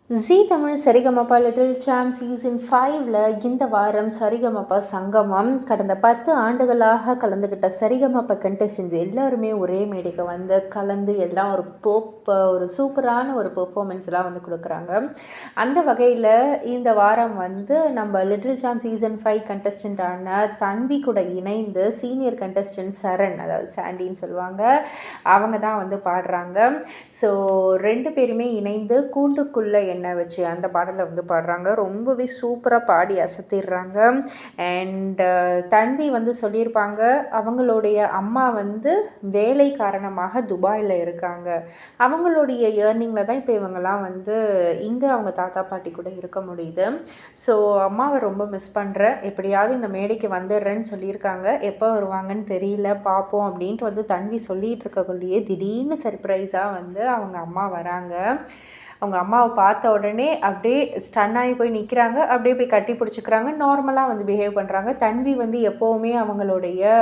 ஜீ Tamil Sa Re Ga Ma Pa little champ season 5ல் இந்த வாரம் சரிகமபா சங்கமம் கடந்த 10 ஆண்டுகளாக கலந்துக்கிட்ட சரிகமபா கண்டெஸ்டன்ஸ் எல்லாருமே ஒரே மேடைக்கு வந்து கலந்து எல்லாம் ஒரு சூப்பரான ஒரு பெர்ஃபார்மன்ஸ்லாம் வந்து கொடுக்குறாங்க. அந்த வகையில் இந்த வாரம் வந்து நம்ம லிட்டில் சாம்ப் சீசன் 5 கண்டெஸ்டண்ட்டான தன்வி கூட இணைந்து சீனியர் கண்டெஸ்டன்ட் சரண், அதாவது சாண்டின்னு சொல்லுவாங்க, அவங்க தான் வந்து பாடுறாங்க. ஸோ 2 பேருமே இணைந்து கூண்டுக்குள்ளே என்ன வச்சு அந்த பாடலை வந்து பாடுறாங்க. ரொம்பவே சூப்பராக பாடி அசத்திடுறாங்க. அண்ட் தன்வி வந்து சொல்லியிருப்பாங்க, அவங்களுடைய அம்மா வந்து வேலை காரணமாக துபாயில் இருக்காங்க. அவங்களுடைய ஏர்னிங்கில் தான் இப்போ இவங்கெல்லாம் வந்து இங்கே அவங்க தாத்தா பாட்டி கூட இருக்க முடியுது. ஸோ அம்மாவை ரொம்ப மிஸ் பண்ணுறேன், எப்படியாவது இந்த மேடைக்கு வந்துடுறேன்னு சொல்லியிருக்காங்க. எப்போ வருவாங்கன்னு தெரியல, பார்ப்போம் அப்படின்ட்டு வந்து தன்வி சொல்லிகிட்டு இருக்கக்குள்ளேயே திடீர்னு சர்ப்ரைஸாக வந்து அவங்க அம்மா வராங்க. அவங்க அம்மாவை பார்த்த உடனே அப்படியே ஸ்டன் ஆகி போய் நிற்கிறாங்க. அப்படியே போய் கட்டி பிடிச்சிக்கிறாங்க. நார்மலாக வந்து பிஹேவ் பண்ணுறாங்க. தன்வி வந்து எப்போவுமே அவங்களுடைய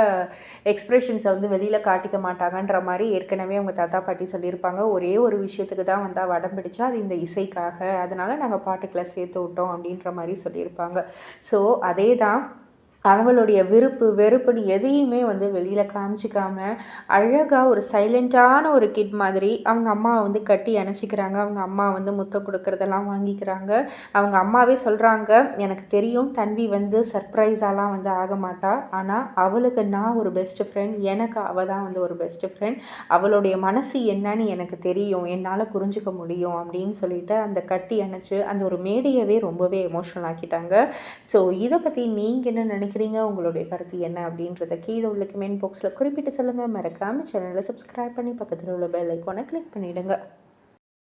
எக்ஸ்ப்ரெஷன்ஸை வந்து வெளியில் காட்டிக்க மாட்டாங்கன்ற மாதிரி ஏற்கனவே அவங்க தாத்தா பாட்டி சொல்லியிருப்பாங்க. ஒரே ஒரு விஷயத்துக்கு தான் வந்து வடம் பிடிச்சா, அது இந்த இசைக்காக, அதனால் நாங்கள் பாட்டுக்களை சேர்த்து விட்டோம் அப்படின்ற மாதிரி சொல்லியிருப்பாங்க. ஸோ அதே தான் அவங்களுடைய வெறுப்புன்னு எதையுமே வந்து வெளியில் காமிச்சிக்காம அழகாக ஒரு சைலண்ட்டான ஒரு கிட் மாதிரி அவங்க அம்மாவை வந்து கட்டி அணைச்சிக்கிறாங்க. அவங்க அம்மா வந்து முத்தம் கொடுக்குறதெல்லாம் வாங்கிக்கிறாங்க. அவங்க அம்மாவே சொல்கிறாங்க, எனக்கு தெரியும் தன்வி வந்து சர்ப்ரைஸாலாம் வந்து ஆக மாட்டா, ஆனால் அவளுக்கு நான் ஒரு பெஸ்ட்டு ஃப்ரெண்ட், எனக்கு அவள் தான் வந்து ஒரு பெஸ்ட்டு ஃப்ரெண்ட், அவளுடைய மனசு என்னன்னு எனக்கு தெரியும், என்னால் புரிஞ்சுக்க முடியும் அப்படின்னு சொல்லிட்டு அந்த கட்டி அணைச்சி அந்த ஒரு மேடையவே ரொம்பவே எமோஷ்னல் ஆக்கிட்டாங்க. ஸோ இதை பற்றி நீங்கள் என்ன நினைக்கிறீங்க? உங்களுடைய கருத்து என்ன அப்படின்றத கீழே உள்ள கமெண்ட் பாக்ஸில் குறிப்பிட்டு சொல்லுங்கள். மறக்காமல் சேனலை சப்ஸ்கிரைப் பண்ணி பக்கத்தில் உள்ள பெல் ஐக்கானை கிளிக் பண்ணிவிடுங்க.